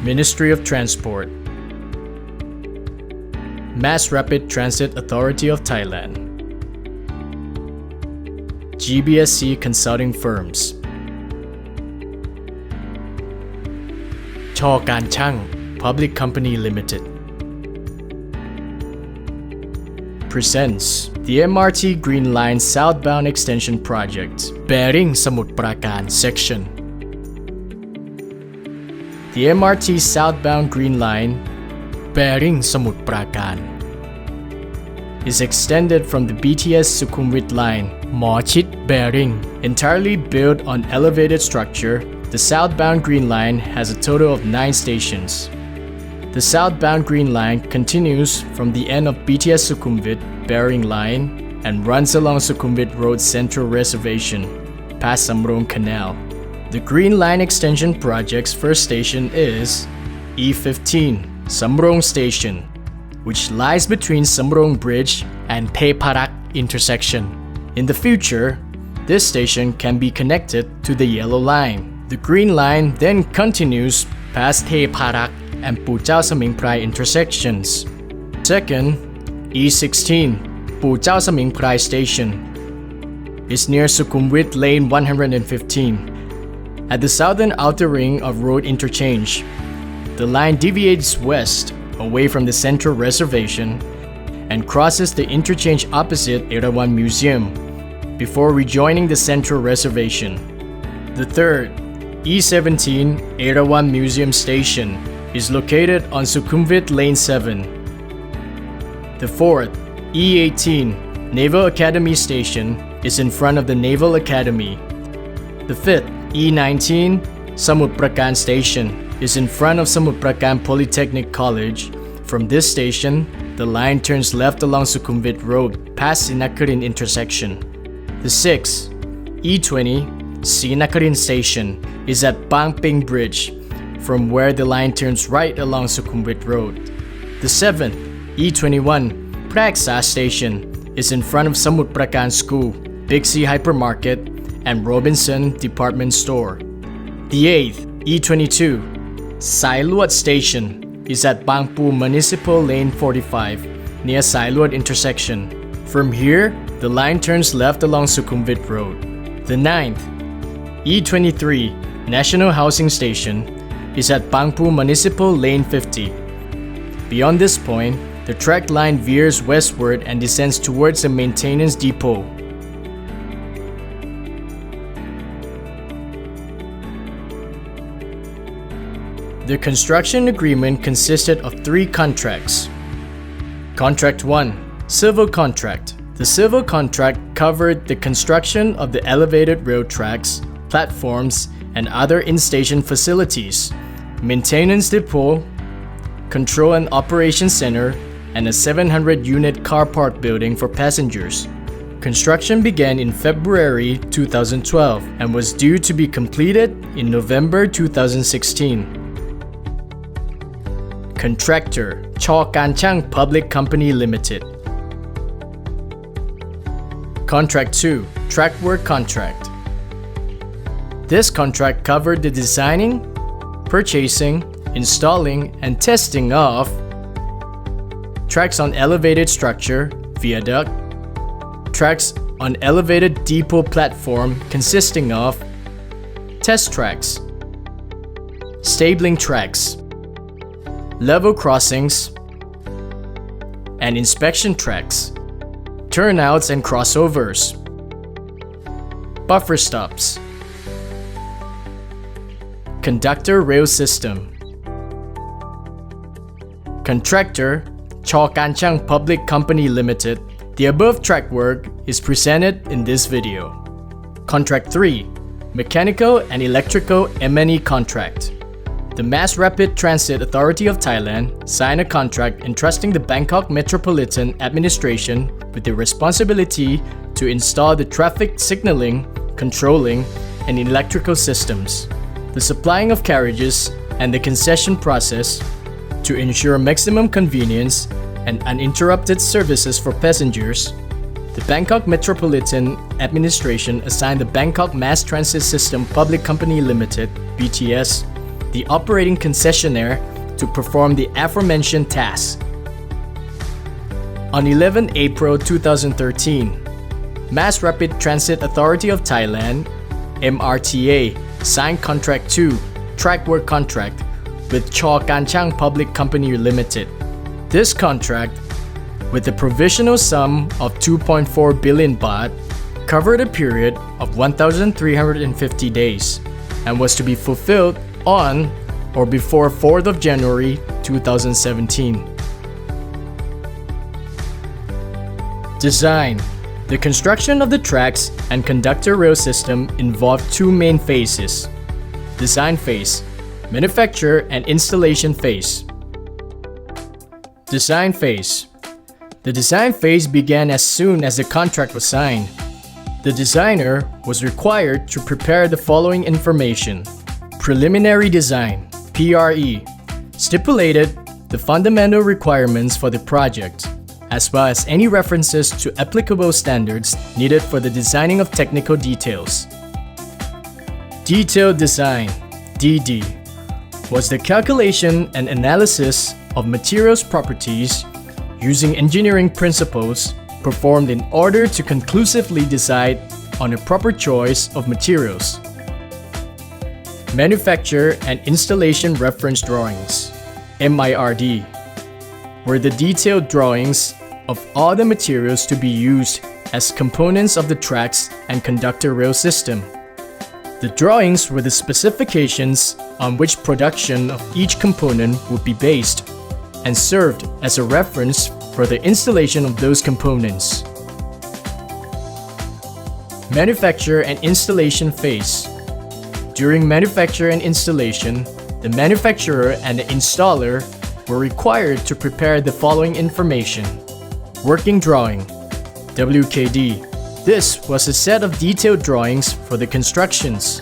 Ministry of Transport, Mass Rapid Transit Authority of Thailand, GBSC Consulting Firms, CH.KARNCHANG Public Company Limited presents the MRT Green Line Southbound Extension Project, bearing Samutprakarn section. The MRT Southbound Green Line, bearing Samutprakarn, is extended from the BTS Sukhumvit line, Mochit bearing. Entirely built on elevated structure, the southbound Green Line has a total of 9 stations. The southbound Green Line continues from the end of BTS Sukhumvit bearing line and runs along Sukhumvit Road Central Reservation, past Samrong Canal. The Green Line Extension Project's first station is E15, Samrong Station, which lies between Samrong Bridge and Parak intersection. In the future, this station can be connected to the Yellow Line. The Green Line then continues past Parak and Pujao Samingprai intersections. Second, E16, Pujao Samingprai Station, is near Sukhumvit Lane 115. At the southern outer ring of road interchange, the line deviates west away from the central reservation and crosses the interchange opposite Erawan Museum before rejoining the central reservation. The third, E17 Erawan Museum Station, is located on Sukhumvit Lane 7. The fourth, E18 Naval Academy Station, is in front of the Naval Academy. The fifth, E19 Samutprakarn Station, is in front of Samutprakarn Polytechnic College. From this station, the line turns left along Sukhumvit Road past Sinakarin intersection. The sixth, E20 Sinakarin Station, is at Bangkok Bridge, from where the line turns right along Sukhumvit Road. The seventh, E21 Praksa Station, is in front of Samutprakarn School, Big C Hypermarket, and Robinson Department Store. The eighth, E22 Sailuat Station, is at Bangpoo Municipal Lane 45, near Sailuat intersection. From here, the line turns left along Sukhumvit Road. The ninth, E23 National Housing Station, is at Bangpoo Municipal Lane 50. Beyond this point, the track line veers westward and descends towards a maintenance depot. The construction agreement consisted of 3 contracts. Contract 1, Civil Contract. The civil contract covered the construction of the elevated rail tracks, platforms, and other in-station facilities, maintenance depot, control and operation center, and a 700-unit car park building for passengers. Construction began in February 2012 and was due to be completed in November 2016. Contractor, CH.KARNCHANG Public Company Limited. Contract 2, TRACKWORK Contract. This contract covered the designing, purchasing, installing, and testing of tracks on elevated structure, viaduct, tracks on elevated depot platform consisting of test tracks, stabling tracks, level crossings, and inspection tracks, turnouts and crossovers, buffer stops, conductor rail system. Contractor, CH.KARNCHANG Public Company Limited. The above track work is presented in this video. Contract 3, Mechanical and Electrical M&E Contract. The Mass Rapid Transit Authority of Thailand signed a contract entrusting the Bangkok Metropolitan Administration with the responsibility to install the traffic signaling, controlling, and electrical systems, the supplying of carriages, and the concession process to ensure maximum convenience and uninterrupted services for passengers. The Bangkok Metropolitan Administration assigned the Bangkok Mass Transit System Public Company Limited (BTS) the operating concessionaire to perform the aforementioned tasks. On 11 April 2013, Mass Rapid Transit Authority of Thailand, MRTA, signed Contract 2, TRACKWORK contract with CH.KARNCHANG Public Company Limited. This contract, with the provisional sum of 2.4 billion baht, covered a period of 1,350 days and was to be fulfilled on or before 4th of January 2017. Design. The construction of the tracks and conductor rail system involved two main phases: design phase, manufacture and installation phase. Design phase. The design phase began as soon as the contract was signed. The designer was required to prepare the following information: preliminary design, PRE, stipulated the fundamental requirements for the project, as well as any references to applicable standards needed for the designing of technical details. Detailed design, DD, was the calculation and analysis of materials properties using engineering principles performed in order to conclusively decide on a proper choice of materials. Manufacture and Installation Reference Drawings, MIRD, were the detailed drawings of all the materials to be used as components of the tracks and conductor rail system. The drawings were the specifications on which production of each component would be based and served as a reference for the installation of those components. Manufacture and installation phase. During manufacture and installation, the manufacturer and the installer were required to prepare the following information: working drawing, WKD. This was a set of detailed drawings for the constructions.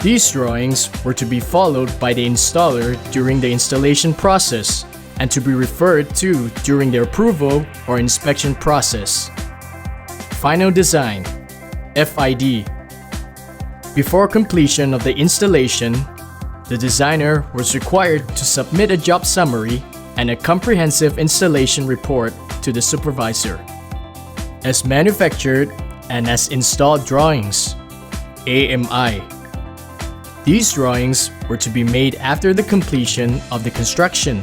These drawings were to be followed by the installer during the installation process and to be referred to during the approval or inspection process. Final design, FID. Before completion of the installation, the designer was required to submit a job summary and a comprehensive installation report to the supervisor. As manufactured and as installed drawings, AMI. These drawings were to be made after the completion of the construction.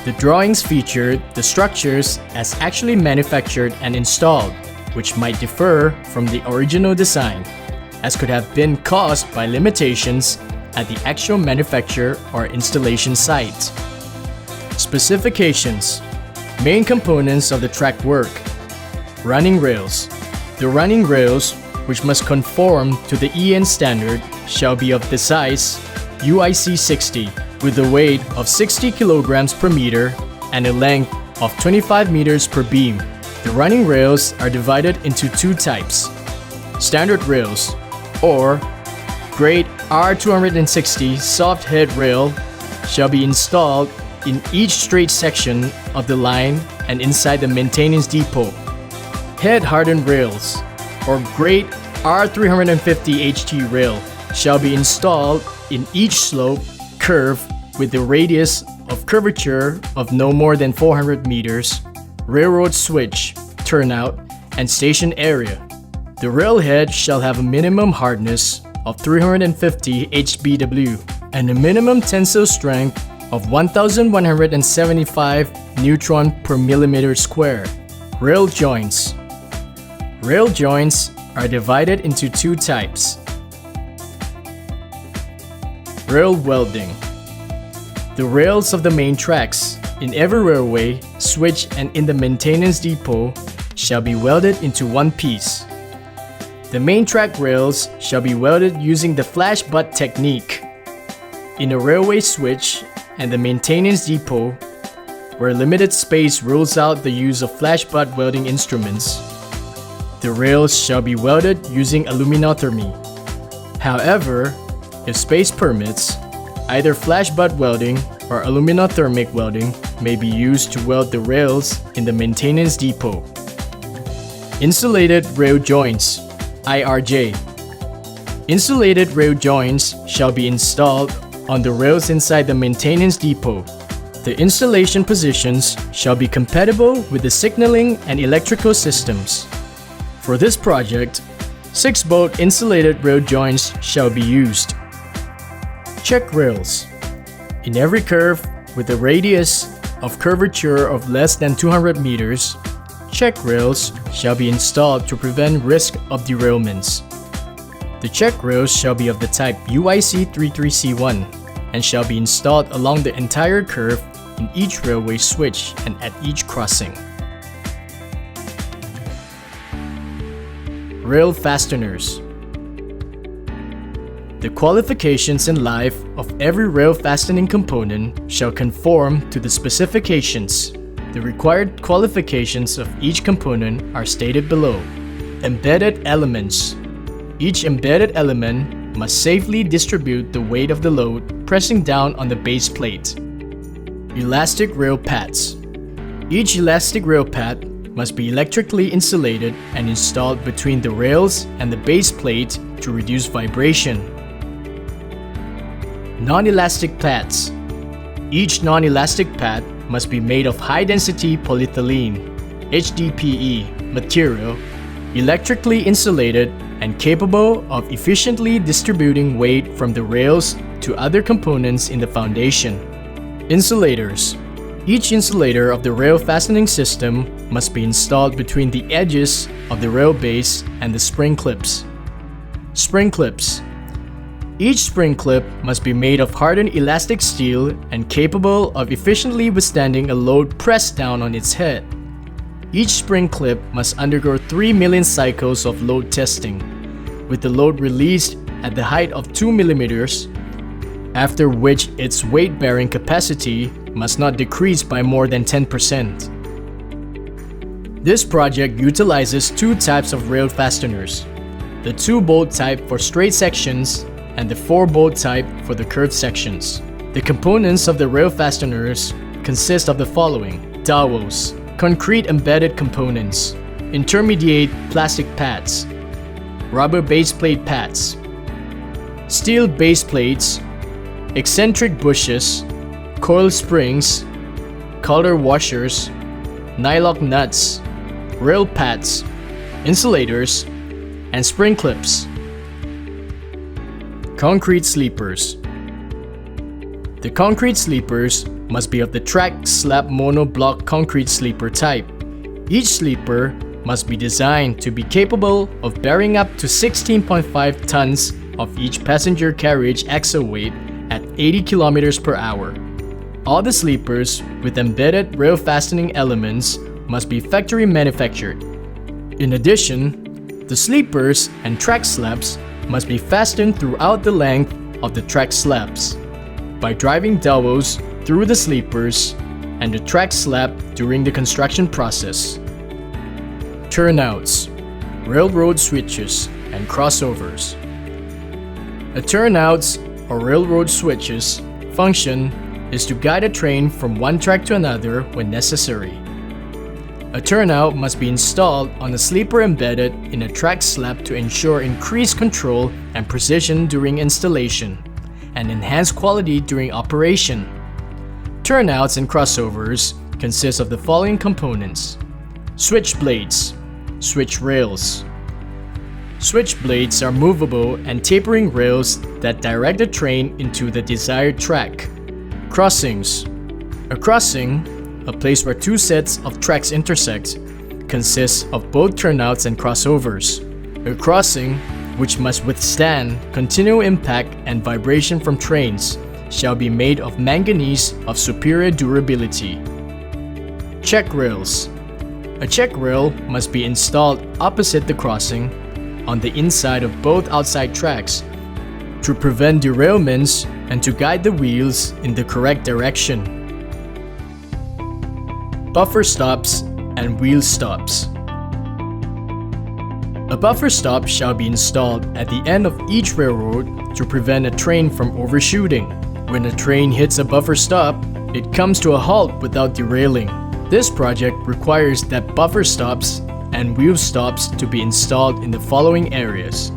The drawings featured the structures as actually manufactured and installed, which might differ from the original design, as could have been caused by limitations at the actual manufacture or installation site. Specifications. Main components of the track work. Running rails. The running rails, which must conform to the EN standard, shall be of the size UIC 60 with a weight of 60 kilograms per meter and a length of 25 meters per beam. The running rails are divided into two types: standard rails, or grade R260 soft head rail, shall be installed in each straight section of the line and inside the maintenance depot. Head hardened rails, or grade R350 HT rail, shall be installed in each slope, curve with the radius of curvature of no more than 400 meters, railroad switch, turnout, and station area. The railhead shall have a minimum hardness of 350 HBW and a minimum tensile strength of 1,175 neutron per millimeter square. Rail joints. Rail joints are divided into two types. Rail welding. The rails of the main tracks in every railway, switch, and in the maintenance depot shall be welded into one piece. The main track rails shall be welded using the flash butt technique. In a railway switch and the maintenance depot, where limited space rules out the use of flash butt welding instruments, the rails shall be welded using aluminothermy. However, if space permits, either flash butt welding or aluminothermic welding may be used to weld the rails in the maintenance depot. Insulated rail joints, IRJ. Insulated rail joints shall be installed on the rails inside the maintenance depot. The installation positions shall be compatible with the signaling and electrical systems. For this project, 6-bolt insulated rail joints shall be used. Check rails. In every curve with a radius of curvature of less than 200 meters, check rails shall be installed to prevent risk of derailments. The check rails shall be of the type UIC33C1 and shall be installed along the entire curve in each railway switch and at each crossing. Rail fasteners. The qualifications and life of every rail fastening component shall conform to the specifications. The required qualifications of each component are stated below. Embedded elements. Each embedded element must safely distribute the weight of the load pressing down on the base plate. Elastic rail pads. Each elastic rail pad must be electrically insulated and installed between the rails and the base plate to reduce vibration. Non-elastic pads. Each non-elastic pad must be made of high-density polyethylene (HDPE) material, electrically insulated and capable of efficiently distributing weight from the rails to other components in the foundation. Insulators. Each insulator of the rail fastening system must be installed between the edges of the rail base and the spring clips. Spring clips. Each spring clip must be made of hardened elastic steel and capable of efficiently withstanding a load pressed down on its head. Each spring clip must undergo 3 million cycles of load testing, with the load released at the height of 2 millimeters, after which its weight-bearing capacity must not decrease by more than 10%. This project utilizes two types of rail fasteners: the 2-bolt type for straight sections and the 4-bolt type for the curved sections. The components of the rail fasteners consist of the following: dowels, concrete embedded components, intermediate plastic pads, rubber base plate pads, steel base plates, eccentric bushes, coil springs, collar washers, nylock nuts, rail pads, insulators, and spring clips. Concrete sleepers. The concrete sleepers must be of the track slab monoblock concrete sleeper type. Each sleeper must be designed to be capable of bearing up to 16.5 tons of each passenger carriage axle weight at 80 km per hour. All the sleepers with embedded rail fastening elements must be factory manufactured. In addition, the sleepers and track slabs must be fastened throughout the length of the track slabs by driving dowels through the sleepers and the track slab during the construction process. Turnouts, railroad switches, and crossovers. A turnouts or railroad switches function is to guide a train from one track to another when necessary. A turnout must be installed on a sleeper embedded in a track slab to ensure increased control and precision during installation and enhance quality during operation. Turnouts and crossovers consist of the following components: switch blades, switch rails. Switch blades are movable and tapering rails that direct the train into the desired track. Crossings. A crossing, a place where two sets of tracks intersect, consists of both turnouts and crossovers. A crossing, which must withstand continual impact and vibration from trains, shall be made of manganese of superior durability. Check rails. A check rail must be installed opposite the crossing on the inside of both outside tracks to prevent derailments and to guide the wheels in the correct direction. Buffer stops and wheel stops. A buffer stop shall be installed at the end of each railroad to prevent a train from overshooting. When a train hits a buffer stop, it comes to a halt without derailing. This project requires that buffer stops and wheel stops to be installed in the following areas.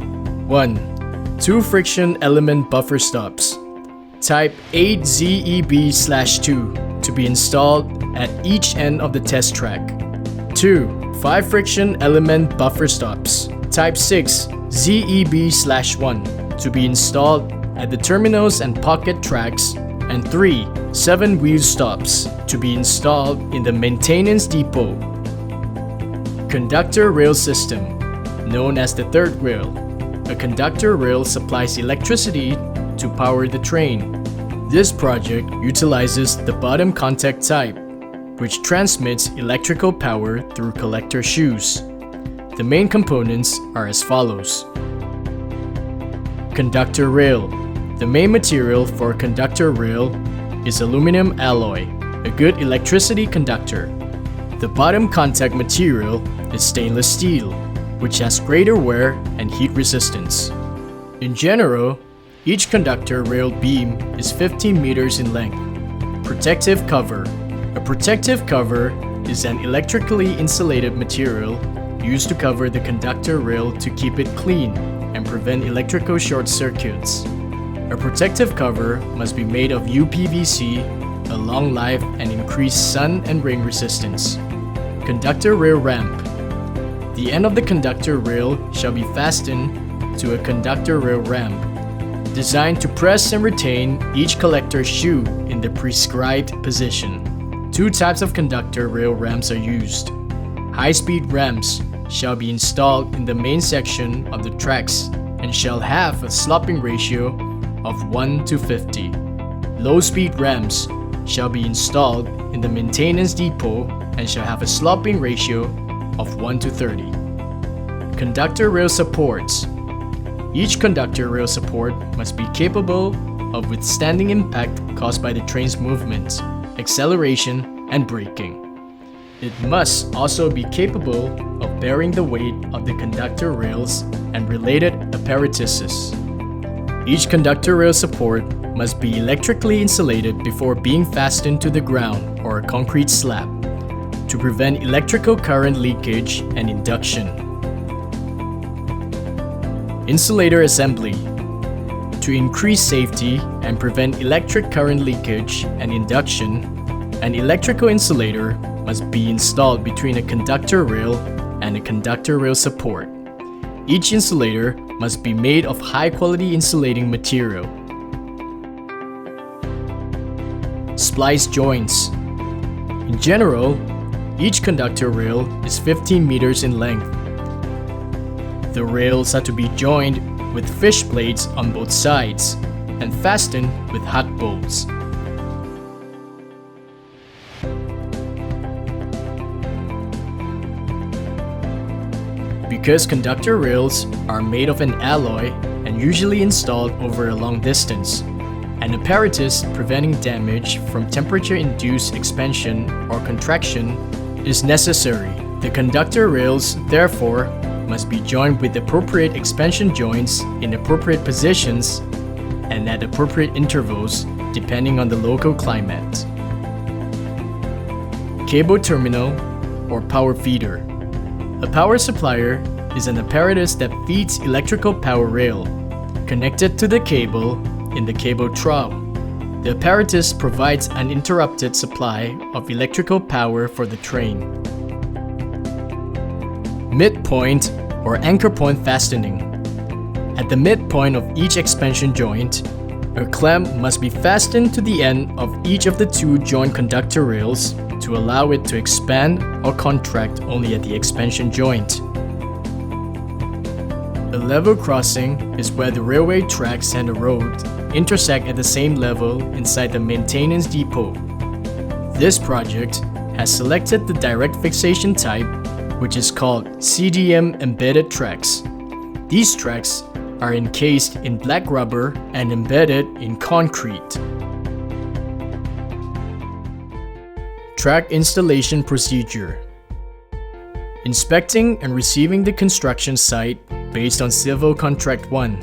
1. 2 friction element buffer stops. Type 8ZEB/2 to be installed at each end of the test track. 2. 5 friction element buffer stops. Type 6 ZEB/1 to be installed at the terminals and pocket tracks. And 3. 7 wheel stops to be installed in the maintenance depot. Conductor rail system, known as the third rail. A conductor rail supplies electricity to power the train. This project utilizes the bottom contact type, which transmits electrical power through collector shoes. The main components are as follows. Conductor rail. The main material for a conductor rail is aluminum alloy, a good electricity conductor. The bottom contact material is stainless steel, which has greater wear and heat resistance. In general, each conductor rail beam is 15 meters in length. Protective cover. A protective cover is an electrically insulated material used to cover the conductor rail to keep it clean and prevent electrical short circuits. A protective cover must be made of UPVC, a long life and increased sun and rain resistance. Conductor rail ramp. The end of the conductor rail shall be fastened to a conductor rail ramp, designed to press and retain each collector shoe in the prescribed position. 2 types of conductor rail ramps are used. High-speed ramps shall be installed in the main section of the tracks and shall have a sloping ratio of 1:50. Low-speed ramps shall be installed in the maintenance depot and shall have a sloping ratio of 1:30. Conductor rail supports. Each conductor rail support must be capable of withstanding impact caused by the train's movement, acceleration, and braking. It must also be capable of bearing the weight of the conductor rails and related apparatuses. Each conductor rail support must be electrically insulated before being fastened to the ground or a concrete slab to prevent electrical current leakage and induction. Insulator assembly. To increase safety and prevent electric current leakage and induction, an electrical insulator must be installed between a conductor rail and a conductor rail support. Each insulator must be made of high-quality insulating material. Splice joints. In general, each conductor rail is 15 meters in length. The rails are to be joined with fish blades on both sides and fastened with hot bolts. Because conductor rails are made of an alloy and usually installed over a long distance, an apparatus preventing damage from temperature-induced expansion or contraction is necessary. The conductor rails, therefore, must be joined with appropriate expansion joints in appropriate positions and at appropriate intervals depending on the local climate. Cable terminal or power feeder. A power supplier is an apparatus that feeds electrical power rail, connected to the cable in the cable trough. The apparatus provides an uninterrupted supply of electrical power for the train. Midpoint or anchor point fastening. At the midpoint of each expansion joint, a clamp must be fastened to the end of each of the 2 joint conductor rails to allow it to expand or contract only at the expansion joint. A level crossing is where the railway tracks and the road intersect at the same level inside the maintenance depot. This project has selected the direct fixation type, which is called CDM embedded tracks. These tracks are encased in black rubber and embedded in concrete. Track installation procedure. Inspecting and receiving the construction site based on Civil Contract 1.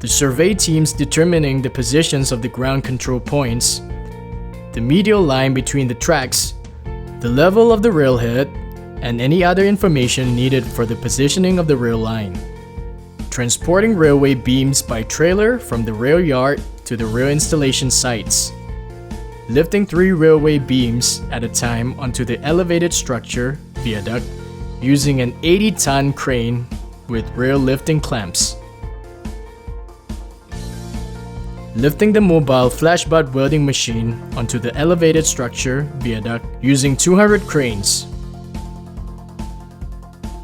The survey teams determining the positions of the ground control points, the medial line between the tracks, the level of the railhead, and any other information needed for the positioning of the rail line. Transporting railway beams by trailer from the rail yard to the rail installation sites. Lifting 3 railway beams at a time onto the elevated structure viaduct using an 80-ton crane with rail lifting clamps. Lifting the mobile flash butt welding machine onto the elevated structure viaduct using 200 cranes.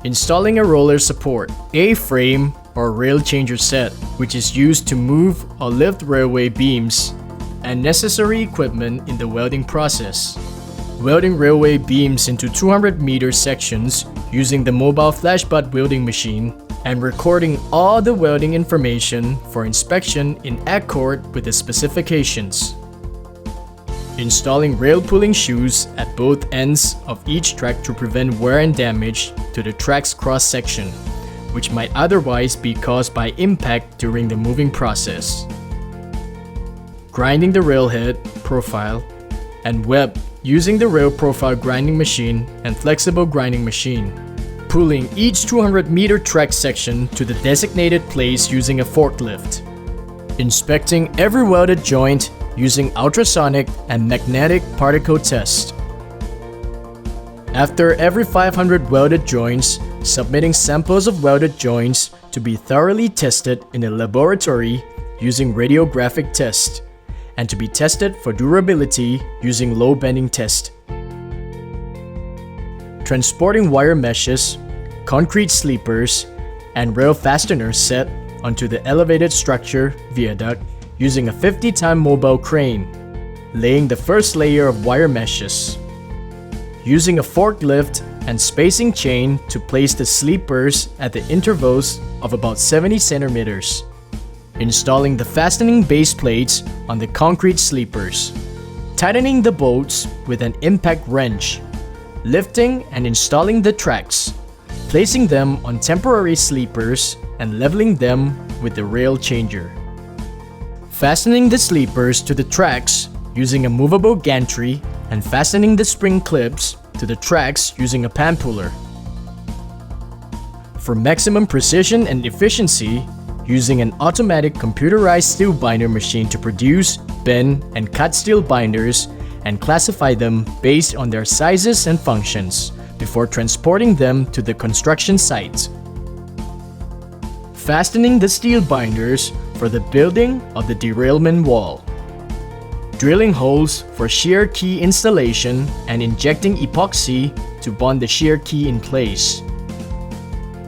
Installing a roller support, A-frame or rail changer set, which is used to move or lift railway beams, and necessary equipment in the welding process. Welding railway beams into 200-meter sections using the mobile flash butt welding machine, and recording all the welding information for inspection in accord with the specifications. Installing rail pulling shoes at both ends of each track to prevent wear and damage to the track's cross-section, which might otherwise be caused by impact during the moving process. Grinding the railhead, profile, and web using the rail profile grinding machine and flexible grinding machine. Pulling each 200-meter track section to the designated place using a forklift. Inspecting every welded joint using ultrasonic and magnetic particle test. After every 500 welded joints, submitting samples of welded joints to be thoroughly tested in a laboratory using radiographic test, and to be tested for durability using low bending test. Transporting wire meshes, concrete sleepers, and rail fasteners set onto the elevated structure viaduct using a 50-ton mobile crane. Laying the first layer of wire meshes. Using a forklift and spacing chain to place the sleepers at the intervals of about 70 centimeters. Installing the fastening base plates on the concrete sleepers. Tightening the bolts with an impact wrench. Lifting and installing the tracks. Placing them on temporary sleepers and leveling them with the rail changer. Fastening the sleepers to the tracks using a movable gantry and fastening the spring clips to the tracks using a pan puller. For maximum precision and efficiency, using an automatic computerized steel binder machine to produce, bend, and cut steel binders and classify them based on their sizes and functions before transporting them to the construction site. Fastening the steel binders for the building of the derailment wall. Drilling holes for shear key installation and injecting epoxy to bond the shear key in place.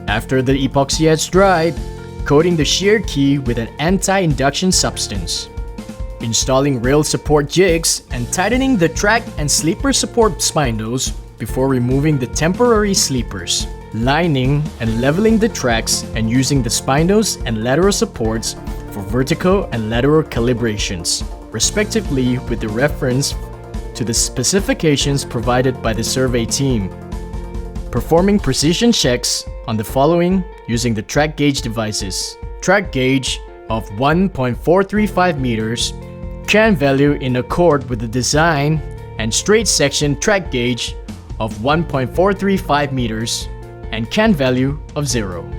After the epoxy has dried, coating the shear key with an anti-induction substance. Installing rail support jigs and tightening the track and sleeper support spindles before removing the temporary sleepers. Lining and leveling the tracks and using the spindles and lateral supports for vertical and lateral calibrations, respectively, with the reference to the specifications provided by the survey team. Performing precision checks on the following using the track gauge devices. Track gauge of 1.435 meters, can value in accord with the design, and straight section track gauge of 1.435 meters, and can value of 0.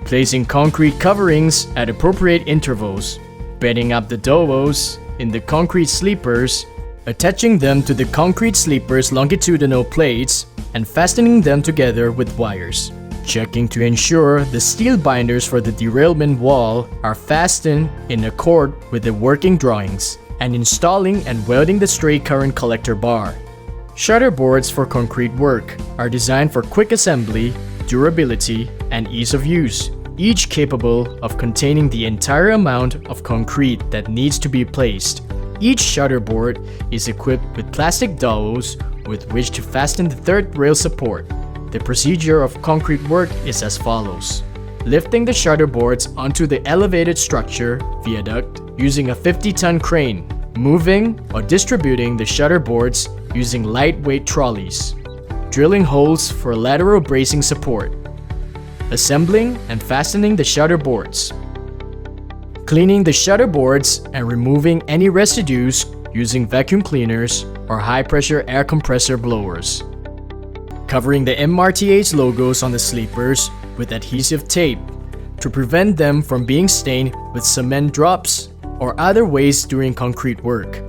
Placing concrete coverings at appropriate intervals, bending up the dowels in the concrete sleepers, attaching them to the concrete sleepers' longitudinal plates, and fastening them together with wires. Checking to ensure the steel binders for the derailment wall are fastened in accord with the working drawings, and installing and welding the stray current collector bar. Shutter boards for concrete work are designed for quick assembly, durability, and ease of use, each capable of containing the entire amount of concrete that needs to be placed. Each shutter board is equipped with plastic dowels with which to fasten the third rail support. The procedure of concrete work is as follows. Lifting the shutter boards onto the elevated structure viaduct using a 50-ton crane. Moving or distributing the shutter boards using lightweight trolleys. Drilling holes for lateral bracing support. Assembling and fastening the shutter boards. Cleaning the shutter boards and removing any residues using vacuum cleaners or high-pressure air compressor blowers. Covering the MRTA's logos on the sleepers with adhesive tape. to prevent them from being stained with cement drops or other waste during concrete work.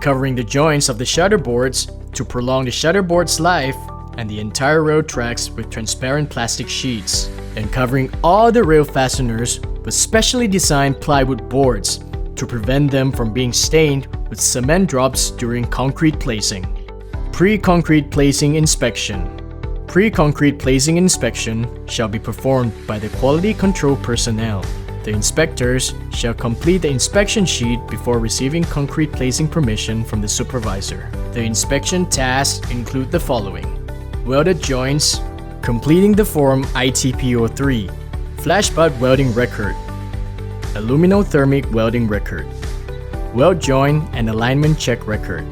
Covering the joints of the shutter boards to prolong the shutter board's life, and the entire rail tracks with transparent plastic sheets, and covering all the rail fasteners with specially designed plywood boards to prevent them from being stained with cement drops during concrete placing. Pre-concrete placing inspection. Pre-concrete placing inspection shall be performed by the quality control personnel. The inspectors shall complete the inspection sheet before receiving concrete placing permission from the supervisor. The inspection tasks include the following: welded joints, completing the form ITPO3, flash butt welding record, aluminothermic welding record, weld joint and alignment check record.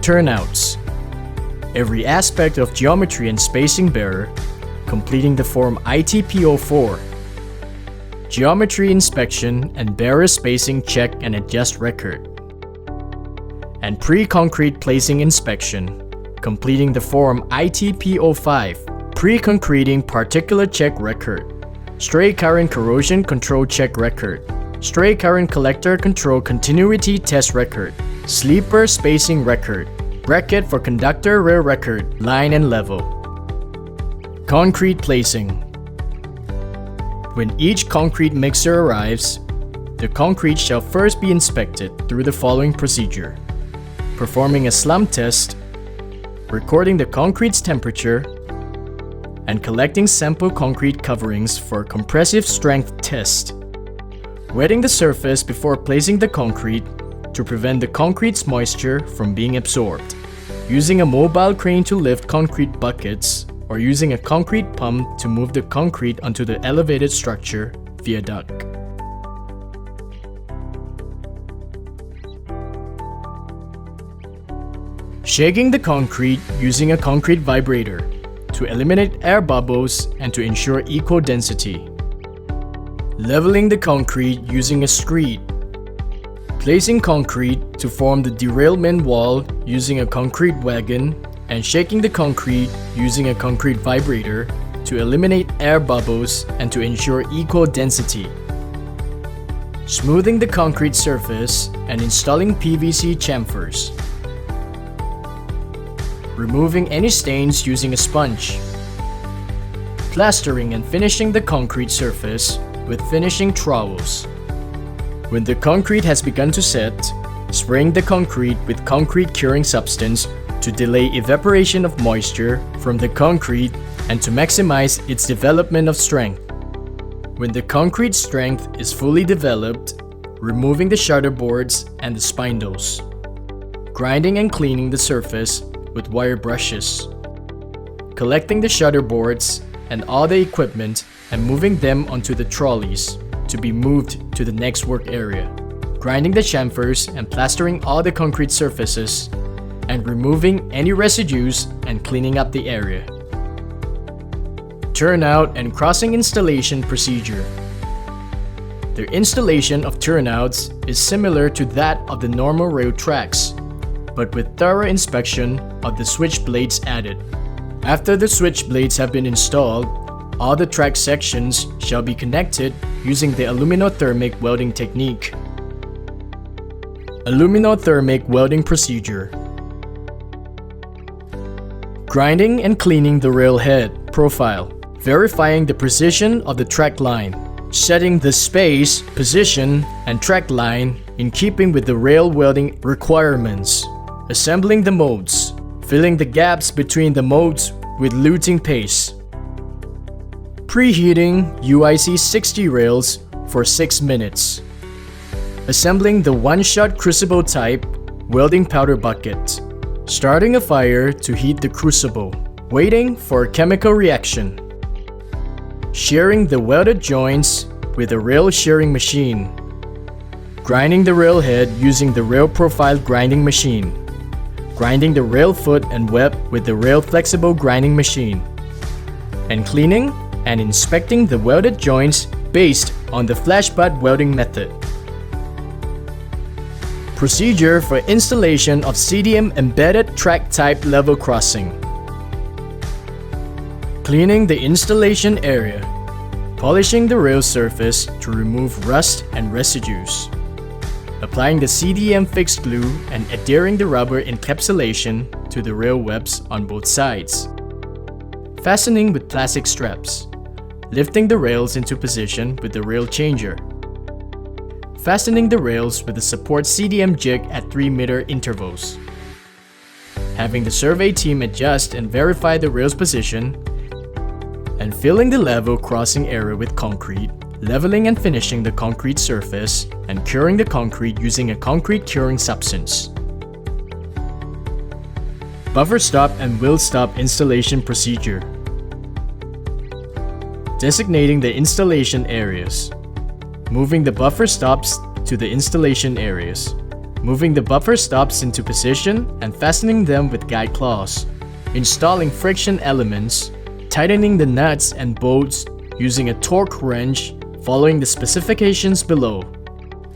Turnouts. Every aspect of geometry and spacing bearer, completing the form ITPO4, geometry inspection and bearer spacing check and adjust record, and pre-concrete placing inspection, completing the form ITPO5, pre-concreting particulate check record, stray current corrosion control check record, stray current collector control continuity test record, sleeper spacing record, bracket for conductor rail record, line and level. Concrete placing. When each concrete mixer arrives, the concrete shall first be inspected through the following procedure: performing a slump test, recording the concrete's temperature, and collecting sample concrete coverings for a compressive strength test. Wetting the surface before placing the concrete to prevent the concrete's moisture from being absorbed. Using a mobile crane to lift concrete buckets, or using a concrete pump to move the concrete onto the elevated structure via duct. Shaking the concrete using a concrete vibrator to eliminate air bubbles and to ensure equal density. Leveling the concrete using a screed. Placing concrete to form the derailment wall using a concrete wagon, and shaking the concrete using a concrete vibrator to eliminate air bubbles and to ensure equal density. Smoothing the concrete surface and installing PVC chamfers. Removing any stains using a sponge. Plastering and finishing the concrete surface with finishing trowels. When the concrete has begun to set, spraying the concrete with concrete curing substance to delay evaporation of moisture from the concrete and to maximize its development of strength. When the concrete strength is fully developed, removing the shutter boards and the spindles. Grinding and cleaning the surface with wire brushes. Collecting the shutter boards and all the equipment and moving them onto the trolleys to be moved to the next work area. Grinding the chamfers and plastering all the concrete surfaces and removing any residues and cleaning up the area. Turnout and crossing installation procedure. The installation of turnouts is similar to that of the normal rail tracks, but with thorough inspection of the switch blades added. After the switch blades have been installed, all the track sections shall be connected using the aluminothermic welding technique. Aluminothermic welding procedure. Grinding and cleaning the rail head profile, verifying the precision of the track line, setting the space, position, and track line in keeping with the rail welding requirements, assembling the molds, filling the gaps between the molds with luting paste, preheating UIC 60 rails for 6 minutes, assembling the one-shot crucible type welding powder bucket, starting a fire to heat the crucible, waiting for a chemical reaction, shearing the welded joints with a rail shearing machine, grinding the rail head using the rail profile grinding machine, grinding the rail foot and web with the rail flexible grinding machine, and cleaning and inspecting the welded joints based on the flash butt welding method. Procedure for installation of CDM embedded track type level crossing. Cleaning the installation area. Polishing the rail surface to remove rust and residues. Applying the CDM fixed glue and adhering the rubber encapsulation to the rail webs on both sides. Fastening with plastic straps. Lifting the rails into position with the rail changer. Fastening the rails with the support CDM jig at 3-meter intervals. Having the survey team adjust and verify the rail's position, and filling the level crossing area with concrete, leveling and finishing the concrete surface, and curing the concrete using a concrete curing substance. Buffer stop and wheel stop installation procedure. Designating the installation areas. Moving the buffer stops to the installation areas. Moving the buffer stops into position and fastening them with guide claws. Installing friction elements. Tightening the nuts and bolts using a torque wrench following the specifications below.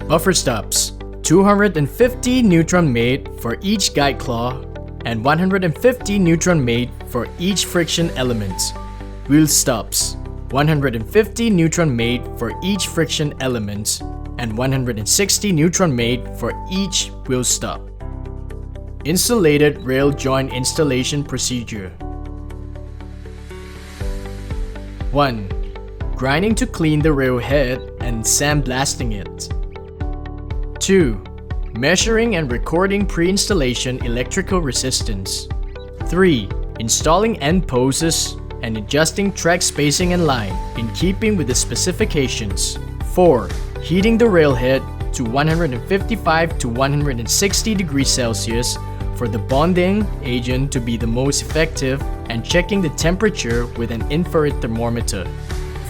Buffer stops. 250 Newton-made for each guide claw and 150 Newton-made for each friction element. Wheel stops. 150 Newton-made for each friction element and 160 Newton-made for each wheel stop. Insulated rail joint installation procedure. 1. Grinding to clean the rail head and sandblasting it. 2. Measuring and recording pre-installation electrical resistance. 3. Installing end posts and adjusting track spacing and line in keeping with the specifications. 4. Heating the railhead to 155 to 160 degrees Celsius for the bonding agent to be the most effective and checking the temperature with an infrared thermometer.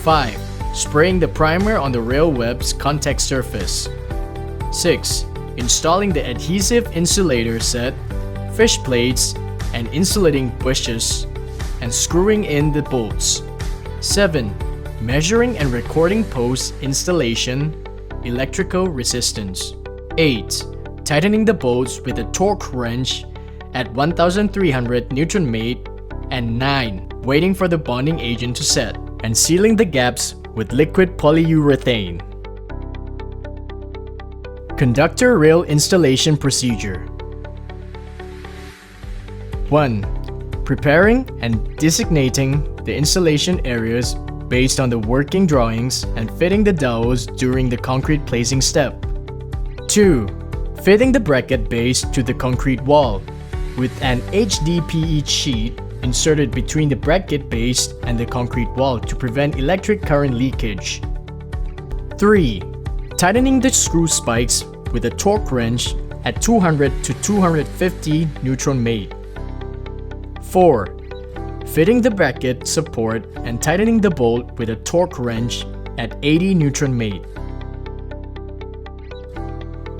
5. Spraying the primer on the rail web's contact surface. 6. Installing the adhesive insulator set, fish plates, and insulating bushes, and screwing in the bolts. 7. Measuring and recording post installation, electrical resistance. 8. Tightening the bolts with a torque wrench at 1300 Newton-made. And 9. Waiting for the bonding agent to set and sealing the gaps with liquid polyurethane. Conductor rail installation procedure. 1. Preparing and designating the installation areas based on the working drawings and fitting the dowels during the concrete placing step. 2. Fitting the bracket base to the concrete wall with an HDPE sheet inserted between the bracket base and the concrete wall to prevent electric current leakage. 3. Tightening the screw spikes with a torque wrench at 200 to 250 Newton-made. 4. Fitting the bracket support and tightening the bolt with a torque wrench at 80 Newton-made.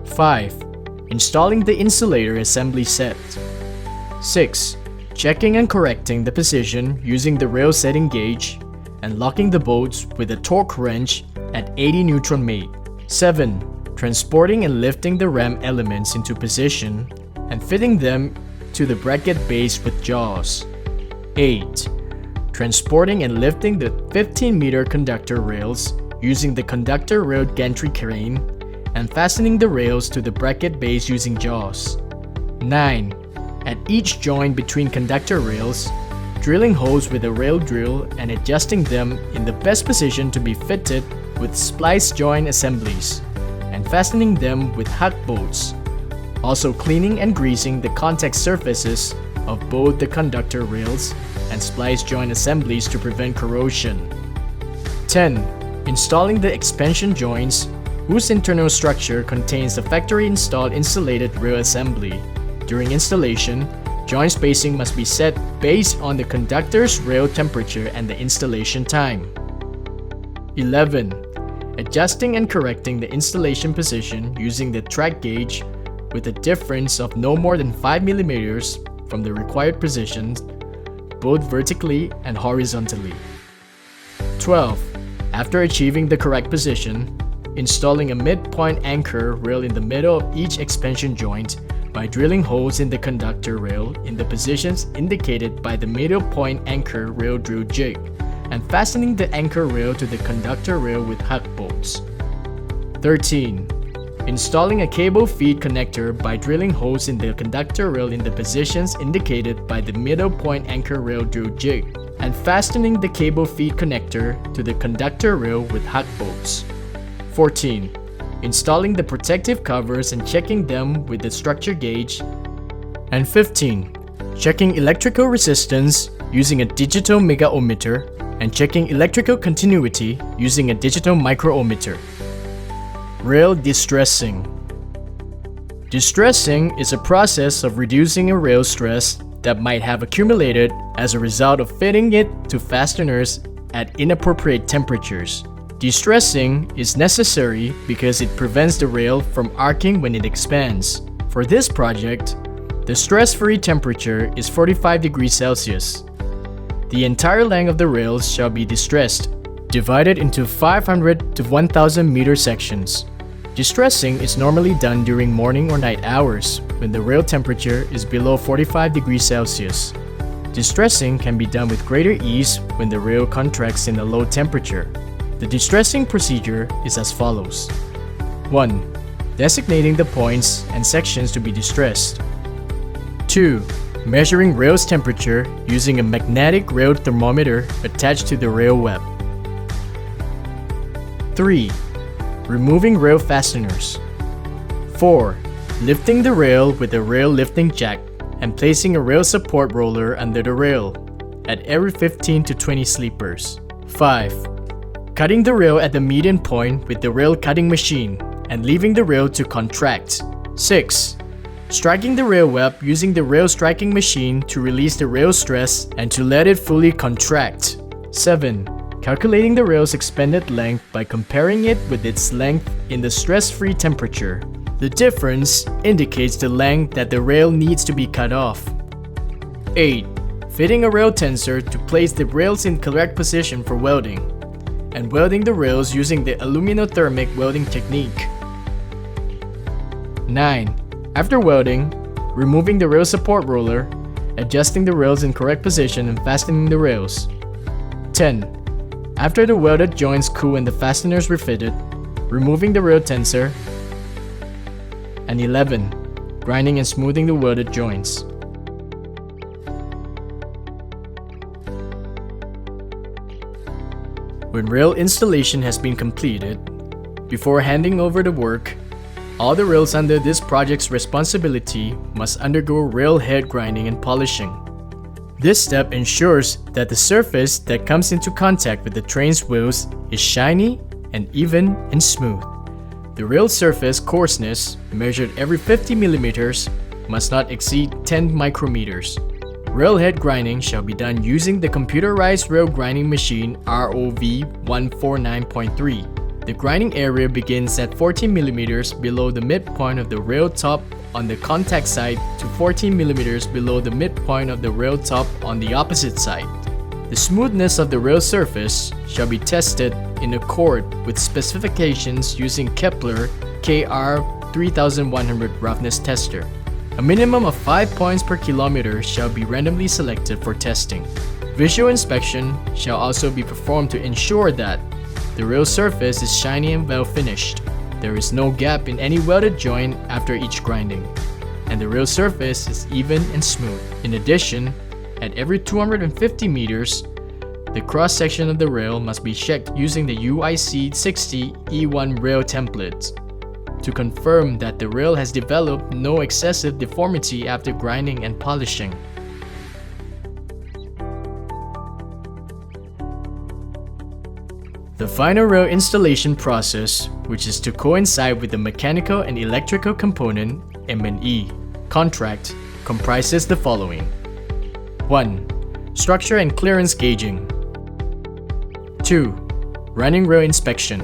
5. Installing the insulator assembly set. 6. Checking and correcting the position using the rail setting gauge and locking the bolts with a torque wrench at 80 Newton-made. 7. Transporting and lifting the ram elements into position and fitting them to the bracket base with jaws. 8. Transporting and lifting the 15-meter conductor rails using the conductor rail gantry crane and fastening the rails to the bracket base using jaws. 9. At each joint between conductor rails, drilling holes with a rail drill and adjusting them in the best position to be fitted with splice joint assemblies and fastening them with hug bolts. Also cleaning and greasing the contact surfaces of both the conductor rails and splice joint assemblies to prevent corrosion. 10. Installing the expansion joints whose internal structure contains the factory-installed insulated rail assembly. During installation, joint spacing must be set based on the conductor's rail temperature and the installation time. 11. Adjusting and correcting the installation position using the track gauge with a difference of no more than 5 mm from the required positions, both vertically and horizontally. 12. After achieving the correct position, installing a midpoint anchor rail in the middle of each expansion joint by drilling holes in the conductor rail in the positions indicated by the middle point anchor rail drill jig and fastening the anchor rail to the conductor rail with hug bolts. 13. Installing a cable feed connector by drilling holes in the conductor rail in the positions indicated by the middle point anchor rail drill jig and fastening the cable feed connector to the conductor rail with hug bolts. 14. Installing the protective covers and checking them with the structure gauge. And 15. Checking electrical resistance using a digital mega ohmmeter and checking electrical continuity using a digital micro-ohmmeter. Rail distressing. Distressing is a process of reducing a rail stress that might have accumulated as a result of fitting it to fasteners at inappropriate temperatures. Distressing is necessary because it prevents the rail from arcing when it expands. For this project, the stress-free temperature is 45 degrees Celsius. The entire length of the rails shall be distressed, divided into 500 to 1000 meter sections. Distressing is normally done during morning or night hours when the rail temperature is below 45 degrees Celsius. Distressing can be done with greater ease when the rail contracts in a low temperature. The distressing procedure is as follows. 1. Designating the points and sections to be distressed. 2. Measuring rail's temperature using a magnetic rail thermometer attached to the rail web. 3. Removing rail fasteners. 4. Lifting the rail with a rail lifting jack and placing a rail support roller under the rail at every 15 to 20 sleepers. 5. Cutting the rail at the median point with the rail cutting machine and leaving the rail to contract. 6. Striking the rail web using the rail striking machine to release the rail stress and to let it fully contract. 7. Calculating the rail's expended length by comparing it with its length in the stress-free temperature. The difference indicates the length that the rail needs to be cut off. 8. Fitting a rail tensor to place the rails in correct position for welding, and welding the rails using the aluminothermic welding technique. 9. After welding, removing the rail support roller, adjusting the rails in correct position and fastening the rails. 10. After the welded joints cool and the fasteners were fitted, removing the rail tensor. And 11. Grinding and smoothing the welded joints. When rail installation has been completed, before handing over the work, all the rails under this project's responsibility must undergo rail head grinding and polishing. This step ensures that the surface that comes into contact with the train's wheels is shiny and even and smooth. The rail surface coarseness, measured every 50 millimeters, must not exceed 10 micrometers. Rail head grinding shall be done using the computerized rail grinding machine ROV 149.3. The grinding area begins at 14 millimeters below the midpoint of the rail top on the contact side to 14 millimeters below the midpoint of the rail top on the opposite side. The smoothness of the rail surface shall be tested in accord with specifications using Kepler KR 3100 roughness tester. A minimum of 5 points per kilometer shall be randomly selected for testing. Visual inspection shall also be performed to ensure that the rail surface is shiny and well finished. There is no gap in any welded joint after each grinding, and the rail surface is even and smooth. In addition, at every 250 meters, the cross-section of the rail must be checked using the UIC 60 E1 rail template to confirm that the rail has developed no excessive deformity after grinding and polishing. The final rail installation process, which is to coincide with the mechanical and electrical component M&E contract, comprises the following. 1. Structure and clearance gauging. 2. Running rail inspection.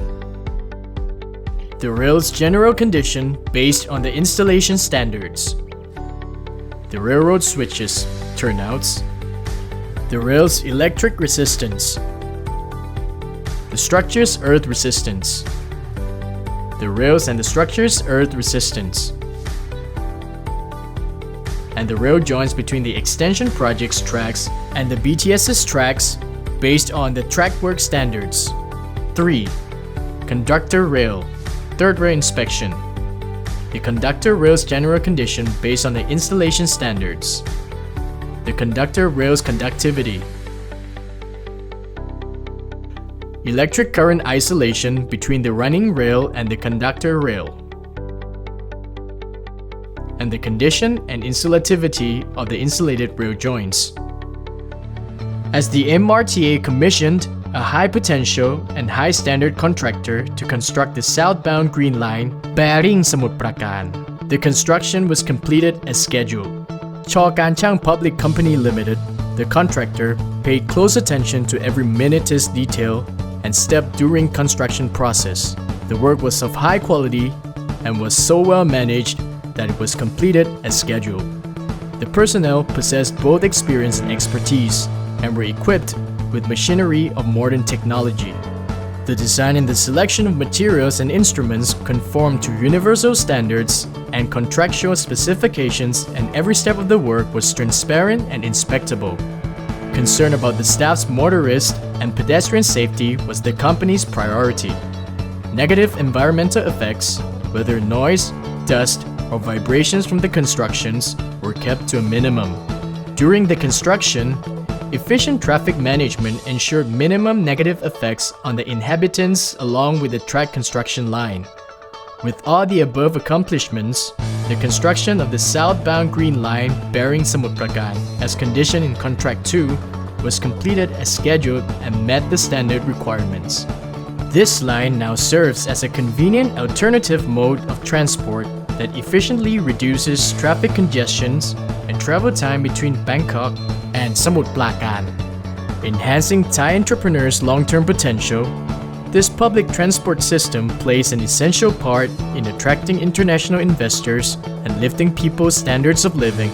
The rail's general condition based on the installation standards. The railroad switches, turnouts. The rail's electric resistance. The structure's earth resistance. The rails and the structure's earth resistance. and the rail joins between the extension project's tracks and the BTS's tracks based on the TRACKWORK standards. 3. Conductor rail. Third rail inspection. The conductor rail's general condition based on the installation standards. The conductor rail's conductivity. Electric current isolation between the running rail and the conductor rail. And the condition and insulativity of the insulated rail joints. As the MRTA commissioned a high potential and high standard contractor to construct the southbound Green Line, Bering Samutprakarn, the construction was completed as scheduled. CH.KARNCHANG Public Company Limited, the contractor, paid close attention to every minutest detail and step during construction process. The work was of high quality and was so well managed that it was completed as scheduled. The personnel possessed both experience and expertise and were equipped with machinery of modern technology. The design and the selection of materials and instruments conformed to universal standards and contractual specifications, and every step of the work was transparent and inspectable. Concern about the staff's motorist and pedestrian safety was the company's priority. Negative environmental effects, whether noise, dust, or vibrations from the constructions, were kept to a minimum. During the construction, efficient traffic management ensured minimum negative effects on the inhabitants along with the track construction line. With all the above accomplishments, the construction of the southbound Green Line Bering Samutprakarn, as conditioned in Contract 2, was completed as scheduled and met the standard requirements. This line now serves as a convenient alternative mode of transport that efficiently reduces traffic congestions and travel time between Bangkok and Samutprakarn. Enhancing Thai entrepreneurs' long-term potential, this public transport system plays an essential part in attracting international investors and lifting people's standards of living.